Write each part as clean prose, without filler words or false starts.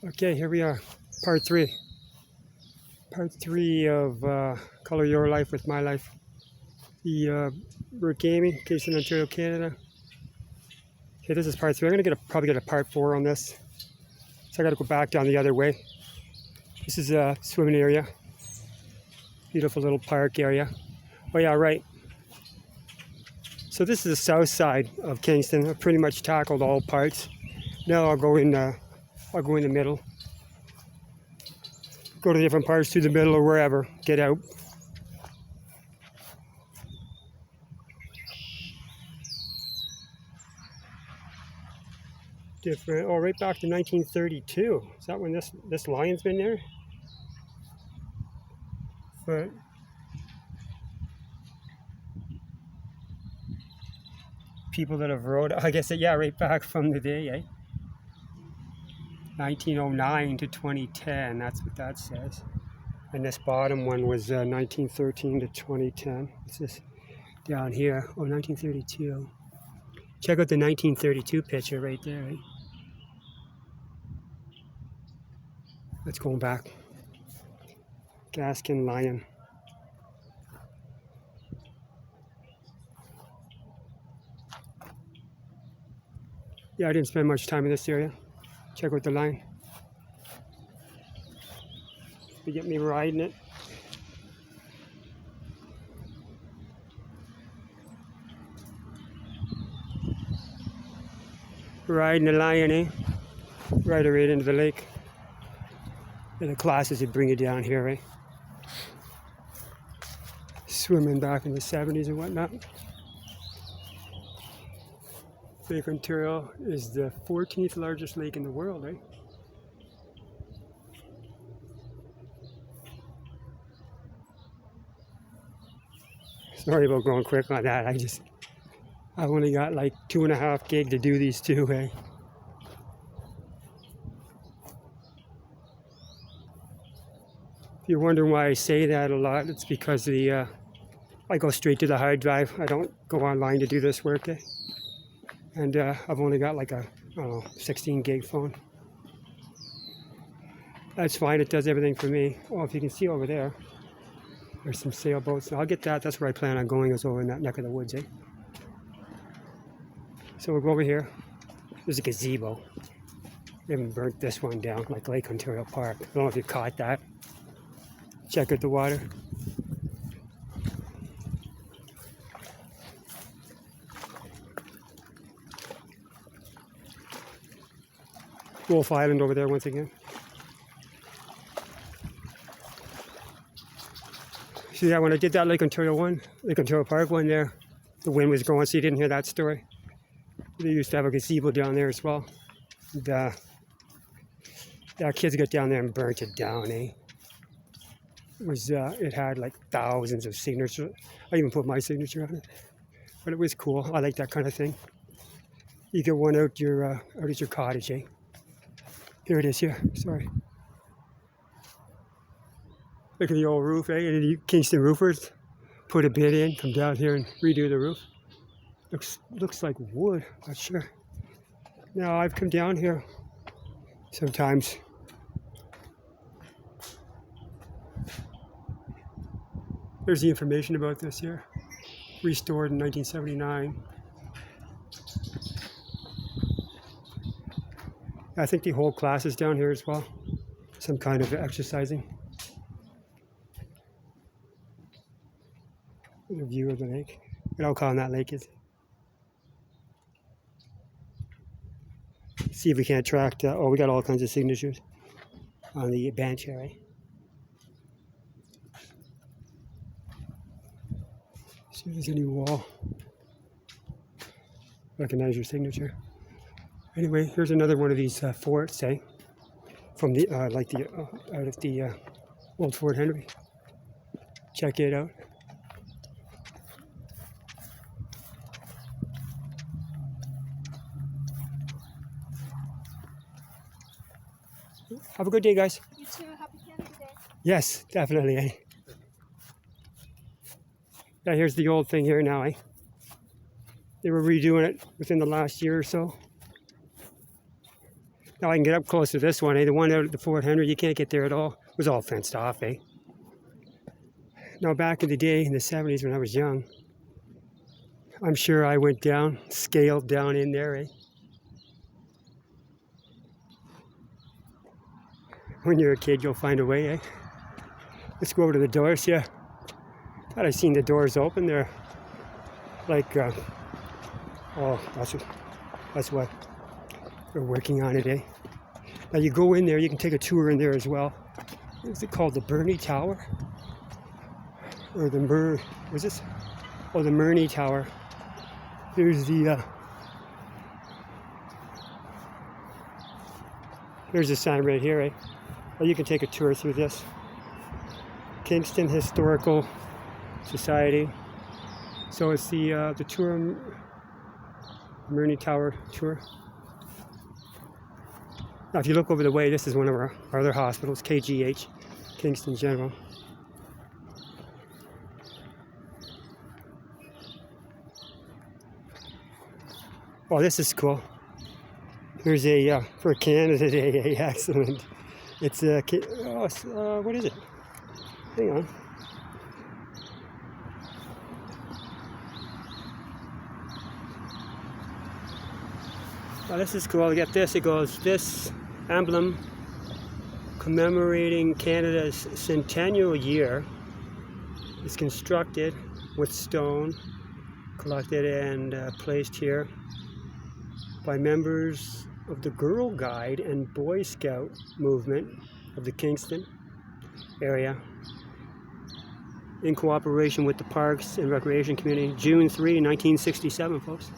Okay, here we are, part three. Part three of Color Your Life with My Life. The Route Amey, Kingston, Ontario, Canada. Okay, this is part three. I'm gonna probably get a part four on this. So I gotta go back down the other way. This is a swimming area. Beautiful little park area. Oh yeah, right. So this is the south side of Kingston. I've pretty much tackled all parts. Now I'll go in the middle. Go to different parts through the middle or wherever. Get out. Different. Oh, right back to 1932. Is that when this lion's been there? But people that have rode, I guess, yeah, right back from the day, eh? 1909 to 2010. That's what that says. And this bottom one was 1913 to 2010. It's this down here. Oh, 1932. Check out the 1932 picture right there, right? Let's go back. Gaskin Lion. Yeah, I didn't spend much time in this area. Check out the line. You get me riding it. Riding the lion, eh? Ride it right into the lake. And the classes would bring you down here, eh? Swimming back in the 70s and whatnot. Lake Ontario is the 14th largest lake in the world, eh? Sorry about going quick on that. I've only got like 2.5 gig to do these two, eh? If you're wondering why I say that a lot, it's because I go straight to the hard drive. I don't go online to do this work, eh? And I've only got like a, I don't know, 16 gig phone. That's fine, it does everything for me. Oh, if you can see over there, there's some sailboats. I'll get that. That's where I plan on going, is over in that neck of the woods, eh? So we'll go over here. There's a gazebo. They haven't burnt this one down, like Lake Ontario Park. I don't know if you caught that. Check out the water. Wolf Island over there once again. See that when I did that Lake Ontario Park one there, the wind was going, so you didn't hear that story. They used to have a gazebo down there as well. And, kids got down there and burnt it down, eh? It had like thousands of signatures. I even put my signature on it. But it was cool. I like that kind of thing. You get one out at your cottage, eh? Here it is here. Sorry. Look at the old roof, eh? And the Kingston roofers put a bit in, come down here and redo the roof. Looks like wood, not sure. Now I've come down here sometimes. There's the information about this here. Restored in 1979. I think they hold classes down here as well. Some kind of exercising. The view of the lake. What I'll call that lake is. See if we can't track that. Oh, we got all kinds of signatures on the bench here, right? See if there's any wall. Recognize your signature. Anyway, here's another one of these forts, eh? From the out of the old Fort Henry. Check it out. Have a good day, guys. You too. Happy Canada Day. Yes, definitely, eh? Yeah, here's the old thing here now, eh? They were redoing it within the last year or so. Now I can get up close to this one, eh? The one out at the Fort Henry, you can't get there at all. It was all fenced off, eh? Now back in the day, in the 70s when I was young, I'm sure I went down, scaled down in there, eh? When you're a kid, you'll find a way, eh? Let's go over to the doors, yeah. Thought I seen the doors open there. Like, oh, that's what we're working on today. Now you go in there, you can take a tour in there as well. Is it called the Burney Tower? Or the was this? Oh, the Murney Tower. There's the, there's the sign right here, eh? Or you can take a tour through this. Kingston Historical Society. So it's the tour, Murney Tower tour. Now if you look over the way, this is one of our other hospitals, KGH, Kingston General. Oh, this is cool. Here's a, for a candidate, excellent. It's a, what is it? Hang on. Oh, this is cool. Get this. It goes, this emblem commemorating Canada's centennial year is constructed with stone, collected and placed here by members of the Girl Guide and Boy Scout movement of the Kingston area in cooperation with the Parks and Recreation Community. June 3, 1967, folks.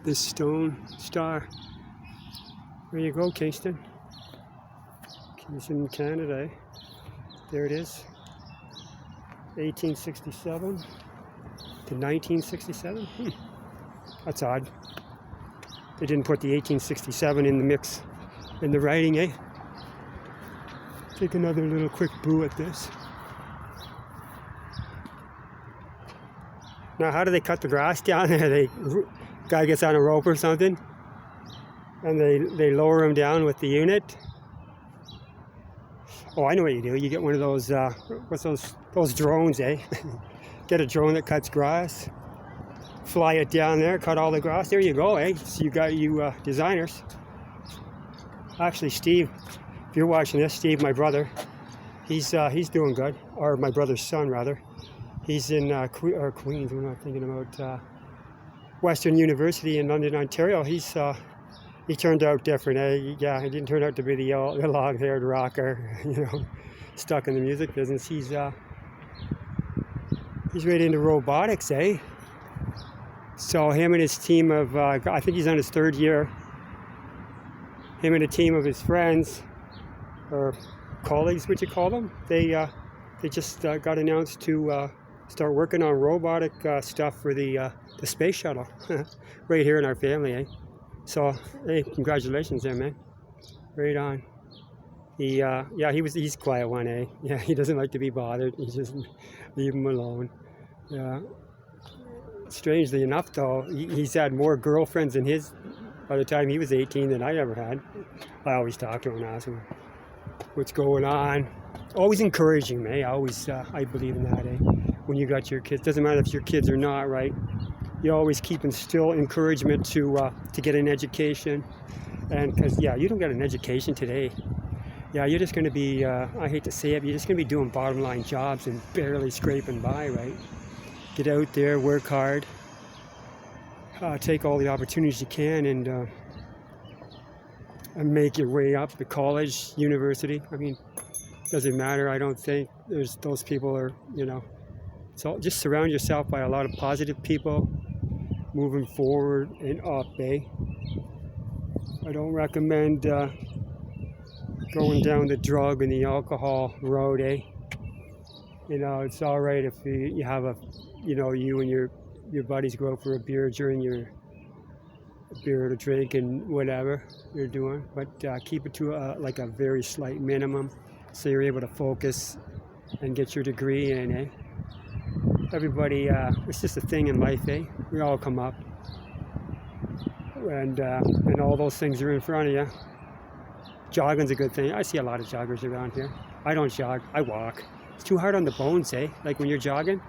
This stone star. There you go, Kingston. Kingston, Canada. There it is. 1867 to 1967. That's odd. They didn't put the 1867 in the mix in the writing, eh? Take another little quick boo at this. Now, how do they cut the grass down there? Guy gets on a rope or something, and they lower him down with the unit. Oh, I know what you do. You get one of those, what's those drones, eh? Get a drone that cuts grass, fly it down there, cut all the grass. There you go, eh? So you got designers. Actually, Steve, if you're watching this, Steve, my brother, he's doing good. Or my brother's son, rather. He's in Queens. What am I thinking about? Western University in London, Ontario. He turned out different, eh? Yeah, he didn't turn out to be the long-haired rocker, stuck in the music business. He's right into robotics, eh? So him and his team of, I think he's on his third year. Him and a team of his friends, or colleagues, would you call them? They just got announced to start working on robotic stuff for the space shuttle, right here in our family, eh? So, hey, congratulations there, man. Right on. He's a quiet one, eh? Yeah, he doesn't like to be bothered. He just leave him alone. Yeah. Strangely enough, though, he's had more girlfriends in his by the time he was 18 than I ever had. I always talk to him and ask him what's going on. Always encouraging me. I believe in that, eh? When you got your kids, doesn't matter if your kids are not, right? You always keep instill encouragement to get an education, and because you don't get an education today. Yeah, you're just going to be, I hate to say it, you're just going to be doing bottom line jobs and barely scraping by, right? Get out there, work hard, take all the opportunities you can, and make your way up to college, university. I mean, doesn't matter. I don't think there's those people are, So just surround yourself by a lot of positive people, moving forward and up, eh? I don't recommend going down the drug and the alcohol road, eh? It's all right if you have you and your buddies go out for a beer during your beer to drink and whatever you're doing, but keep it to like a very slight minimum, so you're able to focus and get your degree in, eh? Everybody, it's just a thing in life, eh? We all come up, and all those things are in front of you. Jogging's a good thing. I see a lot of joggers around here. I don't jog, I walk. It's too hard on the bones, eh? Like when you're jogging,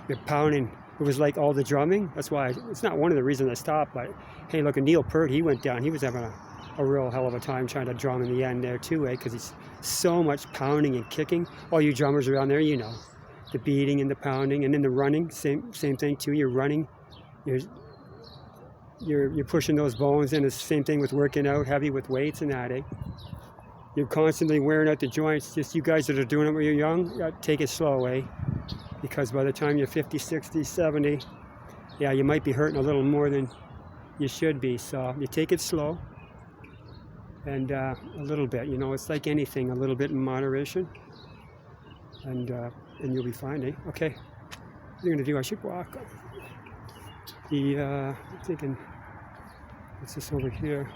you're pounding. It was like all the drumming. That's why, it's not one of the reasons I stopped, but hey, look at Neil Peart, he went down. He was having a real hell of a time trying to drum in the end there too, eh? Because he's so much pounding and kicking. All you drummers around there, you know, the beating and the pounding, and then the running, same thing too. You're running, you're pushing those bones, and it's the same thing with working out heavy with weights and that, eh? You're constantly wearing out the joints. Just you guys that are doing it when you're young, take it slow, eh? Because by the time you're 50, 60, 70, yeah, you might be hurting a little more than you should be. So you take it slow, and a little bit, you know, it's like anything, a little bit in moderation, and you'll be fine, eh? Okay, what you're gonna do? I should walk. I'm thinking, what's this over here?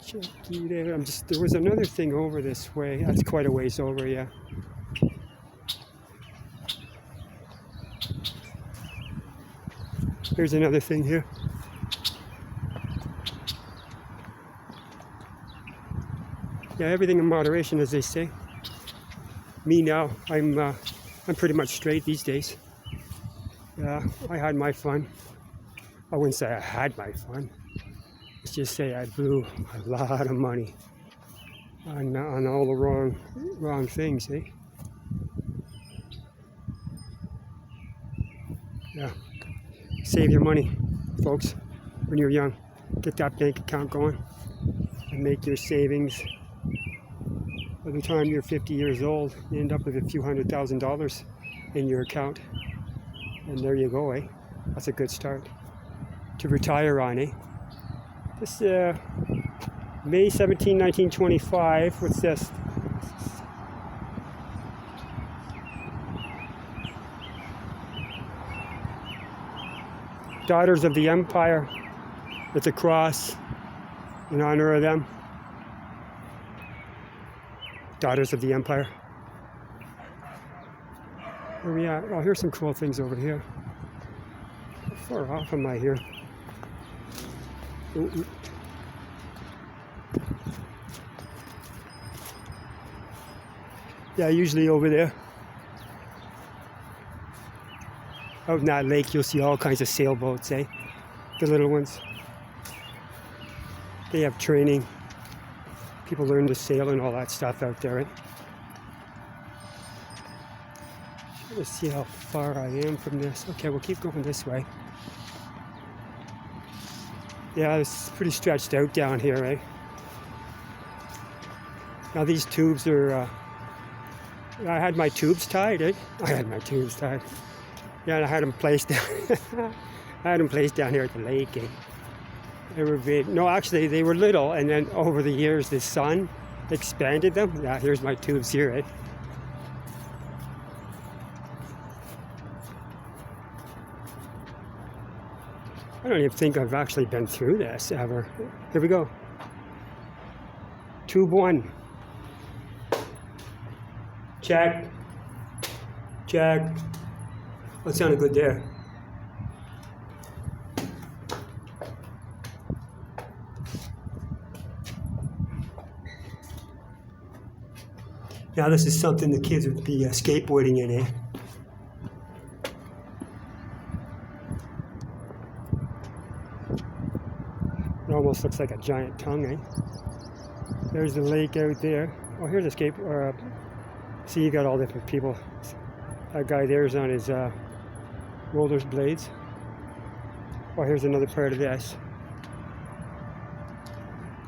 Check it out. There was another thing over this way. That's quite a ways over, yeah. Here's another thing here. Yeah, everything in moderation, as they say. Me now, I'm pretty much straight these days. Yeah, I had my fun. I wouldn't say I had my fun. Let's just say I blew a lot of money on all the wrong things, eh? Yeah. Save your money, folks, when you're young. Get that bank account going and make your savings. By the time you're 50 years old, you end up with a few $100,000 in your account. And there you go, eh? That's a good start to retire on, eh? This May 17, 1925, what's this? Daughters of the Empire. It's a cross in honor of them. Daughters of the Empire. Where are we at? Oh, here's some cool things over here. How far off am I here? Ooh. Yeah, usually over there. Out in that lake, you'll see all kinds of sailboats, eh? The little ones. They have training. People learn to sail and all that stuff out there, right? Let's see how far I am from this. Okay, we'll keep going this way. Yeah, it's pretty stretched out down here, right? Now these tubes are, I had my tubes tied, eh? I had my tubes tied. Yeah, and I had them placed down. I had them placed down here at the lake. Eh? They were big. No, actually, they were little, and then over the years, the sun expanded them. Yeah, here's my tubes here, eh? I don't even think I've actually been through this ever. Here we go. Tube 1. Check. Check. That sounded good there. Now this is something the kids would be skateboarding in, eh? It almost looks like a giant tongue, eh? There's the lake out there. Oh, here's a skateboard. See, you got all different people. That guy there's on his roller blades. Oh, here's another part of this.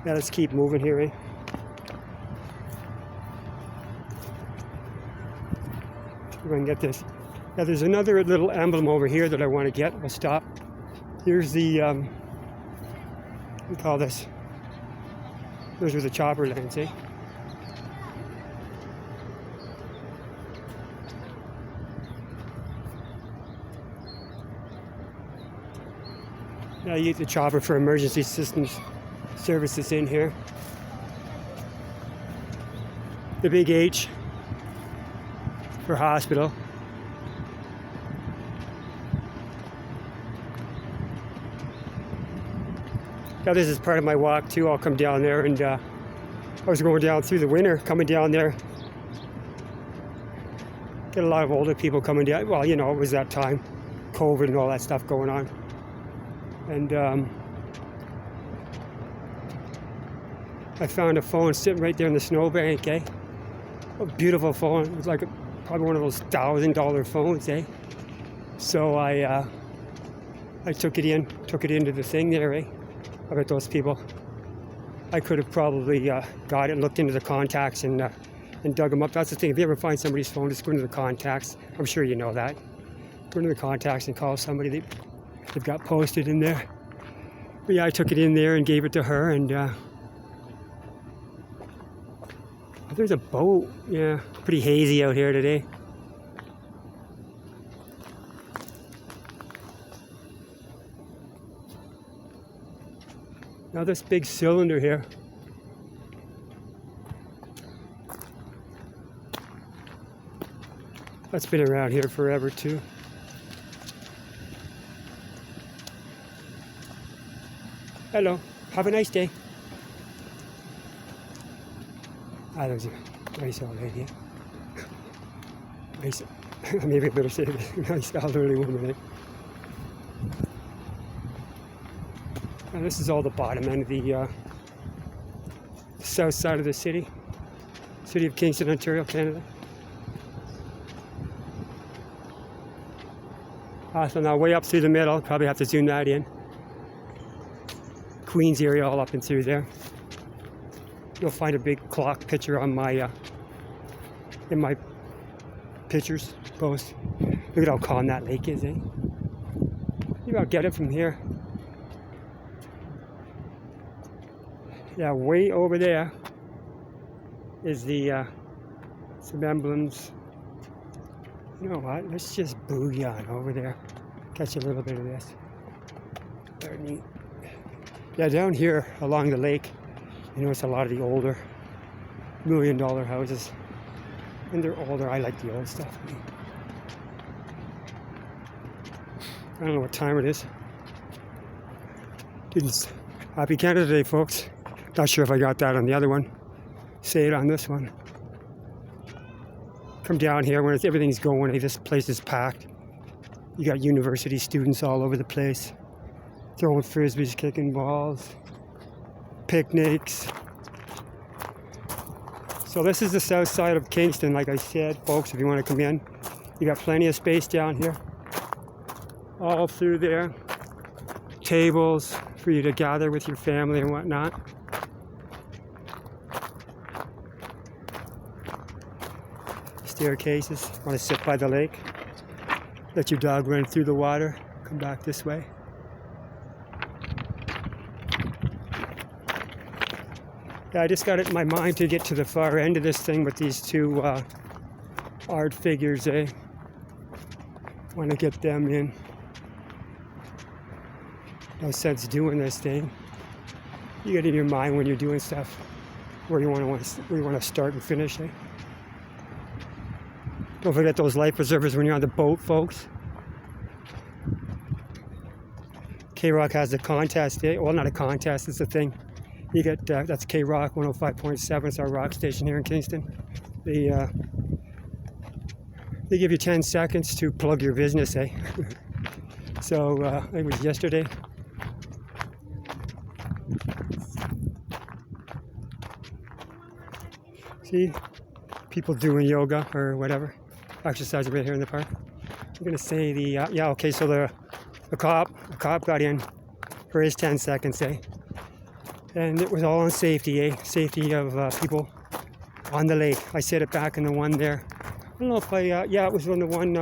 Yeah, let's keep moving here, eh? See if I can get this. Yeah, there's another little emblem over here that I want to get. We'll stop. Here's the, what do you call this? Here's where the chopper lands, eh? Yeah, you use the chopper for emergency systems services in here. The big H for hospital. Now this is part of my walk too. I'll come down there, and I was going down through the winter, coming down there. Get a lot of older people coming down. Well, you know, it was that time, COVID and all that stuff going on. And I found a phone sitting right there in the snowbank, eh? A beautiful phone. It was like probably one of those $1,000 phones, eh? So I took it into the thing there, eh? I bet those people. I could have probably got it, looked into the contacts, and dug them up. That's the thing. If you ever find somebody's phone, just go into the contacts. I'm sure you know that. Go into the contacts and call somebody they've got posted in there. But yeah, I took it in there and gave it to her, and there's a boat. Yeah, pretty hazy out here today. Now this big cylinder here. That's been around here forever too. Hello, have a nice day. Ah, there's a nice old lady. Nice, maybe I better say nice elderly woman, eh? And this is all the bottom end of the south side of the city of Kingston, Ontario, Canada. So now way up through the middle, probably have to zoom that in. Queens area all up and through there. You'll find a big clock picture on my in my pictures post. Look at how calm that lake is, eh? Maybe I'll get it from here. Yeah, way over there is the some emblems. You know what? Let's just boogie on over there. Catch a little bit of this. Very neat. Yeah, down here along the lake, you notice a lot of the older $1 million houses. And they're older. I like the old stuff. I don't know what time it is. Happy Canada Day, folks. Not sure if I got that on the other one. Say it on this one. Come down here when everything's going. This place is packed. You got university students all over the place, throwing frisbees, kicking balls, picnics. So this is the south side of Kingston, like I said, folks. If you want to come in, you got plenty of space down here, all through there. Tables for you to gather with your family and whatnot. Staircases. Want to sit by the lake, let your dog run through the water, come back this way. Yeah, I just got it in my mind to get to the far end of this thing with these two art figures, eh? Want to get them in. No sense doing this thing. You get in your mind when you're doing stuff where you want to start and finish, eh? Don't forget those life preservers when you're on the boat, folks. K-Rock has a contest. Well, not a contest, it's a thing. You get, that's K-Rock 105.7. It's our rock station here in Kingston. They give you 10 seconds to plug your business, eh? So, it was yesterday. See? People doing yoga or whatever. Exercising right here in the park. I'm gonna say yeah, okay, so the cop got in for his 10 seconds, eh? And it was all on safety, eh? Safety of people on the lake. I said it back in the one there. I don't know if yeah, it was on the one,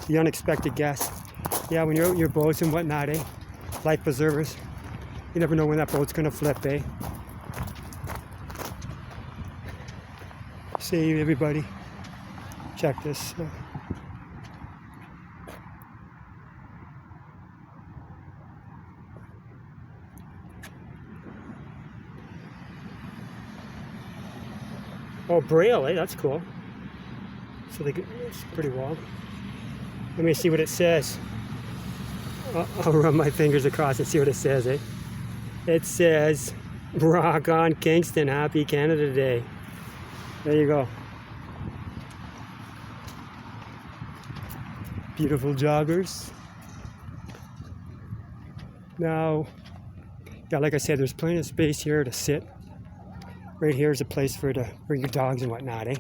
the unexpected guest. Yeah, when you're out in your boats and whatnot, eh? Life preservers. You never know when that boat's gonna flip, eh? Save everybody. Check this. Oh, Braille, eh? That's cool. So it's pretty wild. Let me see what it says. I'll run my fingers across and see what it says, eh? It says, "Rock on Kingston, happy Canada Day." There you go. Beautiful joggers. Now, yeah, like I said, there's plenty of space here to sit. Right here is a place for to bring your dogs and whatnot, eh?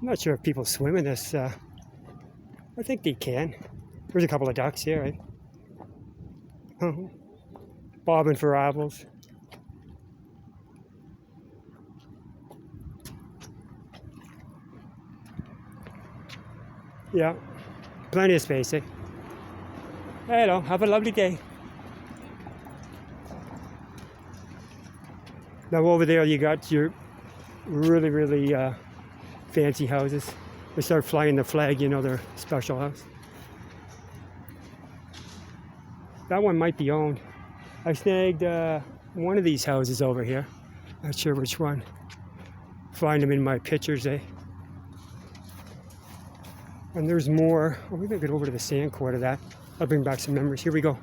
I'm not sure if people swim in this. I think they can. There's a couple of ducks here, right? Bobbing for apples. Yeah, plenty of space, eh? Hello, have a lovely day. Now over there you got your really fancy houses. They start flying the flag, you know, their special house. That one might be owned. I snagged one of these houses over here. Not sure which one. Find them in my pictures, eh? And there's more. Oh, we gotta get over to the sand court of that. I'll bring back some memories. Here we go.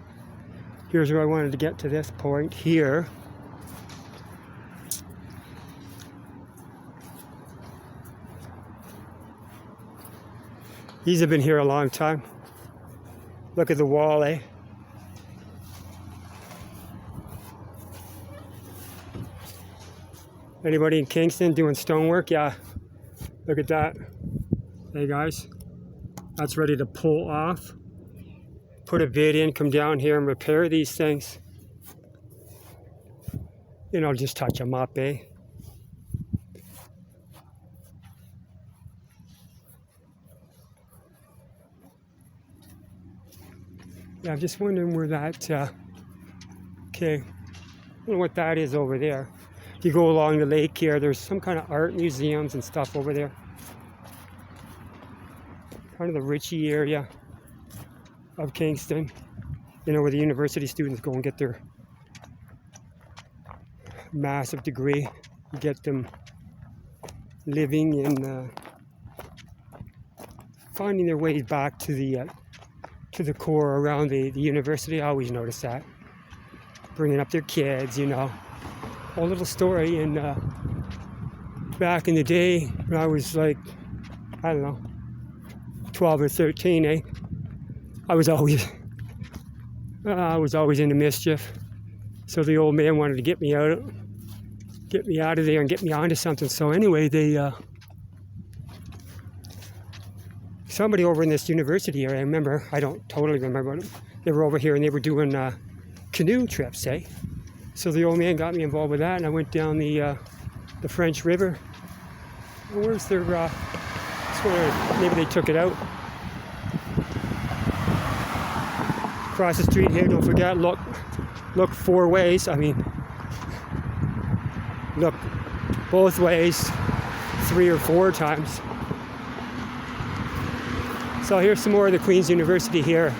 Here's where I wanted to get to this point here. These have been here a long time. Look at the wall, eh? Anybody in Kingston doing stonework? Yeah. Look at that. Hey guys, that's ready to pull off. Put a bid in, come down here and repair these things. You know, just touch them up, eh? Yeah, I'm just wondering where that, okay, I don't know what that is over there. If you go along the lake here, there's some kind of art museums and stuff over there. Kind of the Ritchie area of Kingston, you know, where the university students go and get their massive degree, get them living and finding their ways back to the core around the university. I always notice that. Bringing up their kids, you know. A little story, and back in the day when I was like, I don't know, 12 or 13, eh? I was always into mischief. So the old man wanted to get me out of there and get me onto something. So anyway, somebody over in this university area, I remember, I don't totally remember, they were over here and they were doing canoe trips, eh? So the old man got me involved with that, and I went down the French River. Where's their, maybe they took it out. Across the street here, don't forget, look 4 ways. I mean, look both ways 3 or 4 times. So here's some more of the Queen's University here.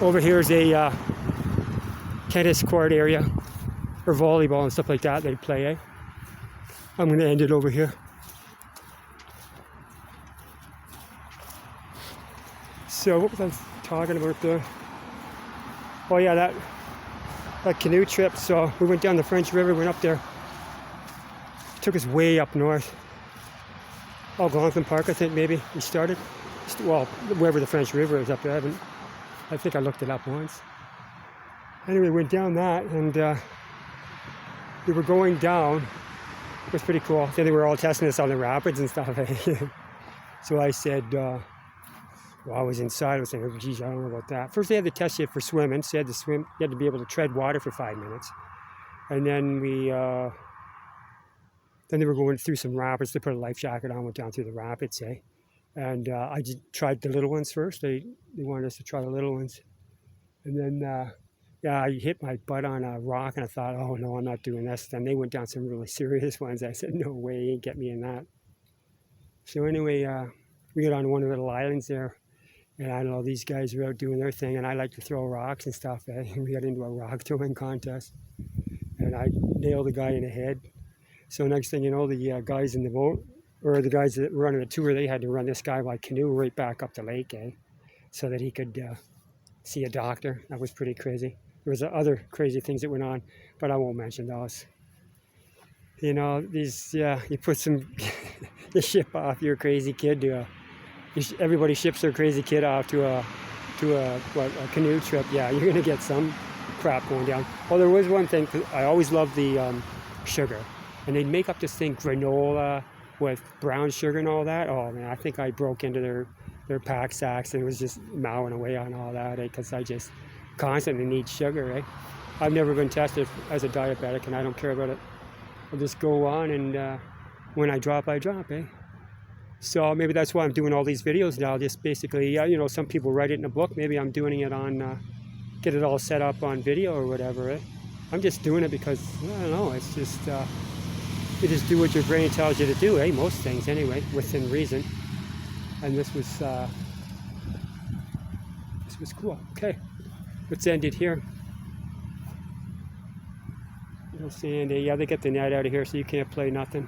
Over here is a tennis court area for volleyball and stuff like that they play, eh? I'm going to end it over here. So what was I talking about there? Oh yeah, that canoe trip. So we went down the French River, went up there. It took us way up north. Algonquin Park, I think maybe we started. Well, wherever the French River is up there. I think I looked it up once. Anyway, went down that, and we were going down. It was pretty cool. Then they were all testing us on the rapids and stuff. So I said, well, I was inside. I was saying, oh, geez, I don't know about that. First, they had to test you for swimming. So you had to swim. You had to be able to tread water for 5 minutes. And then then they were going through some rapids. They put a life jacket on, went down through the rapids, eh? And I just tried the little ones first. They wanted us to try the little ones. And then, yeah, I hit my butt on a rock, and I thought, oh, no, I'm not doing this. Then they went down some really serious ones. I said, no way, you ain't get me in that. So anyway, we got on one of the little islands there. And I don't know, these guys were out doing their thing, and I like to throw rocks and stuff. And we got into a rock throwing contest. And I nailed the guy in the head. So next thing you know, the guys in the boat, or the guys that were running the tour, they had to run this guy by canoe right back up the lake, eh? So that he could see a doctor. That was pretty crazy. There was other crazy things that went on, but I won't mention those. You know, these, yeah, you put some, you ship off your crazy kid to a, everybody ships their crazy kid off to a canoe trip. Yeah, you're gonna get some crap going down. Well, there was one thing, I always loved the sugar, and they'd make up this thing, granola with brown sugar and all that. Oh man, I think I broke into their pack sacks and was just mowing away on all that, because I just constantly need sugar, eh? I've never been tested as a diabetic, and I don't care about it. I'll just go on, and when I drop, eh? So maybe that's why I'm doing all these videos now, just basically, you know, some people write it in a book, maybe I'm doing it on, get it all set up on video or whatever, eh? I'm just doing it because, I don't know, it's just, you just do what your brain tells you to do, eh? Most things anyway, within reason. And this was cool. Okay, let's end it here. Little sandy, yeah, they get the net out of here, so you can't play nothing.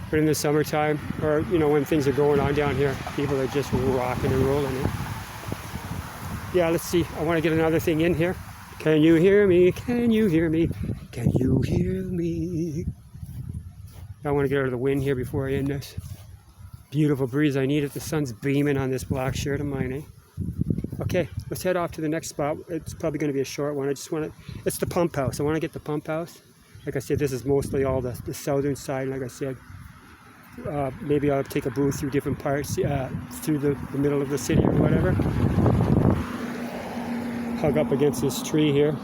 But in the summertime, or you know, when things are going on down here, people are just rocking and rolling it. Yeah, let's see. I want to get another thing in here. Can you hear me? Can you hear me? Can you hear me? I want to get out of the wind here before I end this. Beautiful breeze. I need it. The sun's beaming on this black shirt of mine, eh? Okay, let's head off to the next spot. It's probably going to be a short one. I just want to, it's the pump house. I want to get the pump house. Like I said, this is mostly all the southern side. Like I said, maybe I'll take a booth through different parts, through the middle of the city or whatever. Hug up against this tree here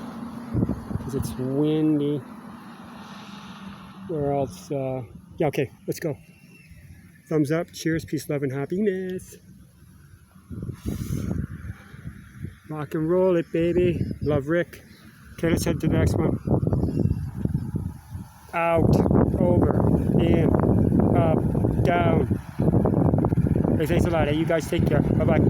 because it's windy. Where else? Yeah, okay, let's go. Thumbs up, cheers, peace, love, and happiness. Rock and roll it, baby. Love, Rick. Okay, let's head to the next one. Out, over, in, up, down. Hey, thanks a lot. Hey, you guys take care. Bye-bye.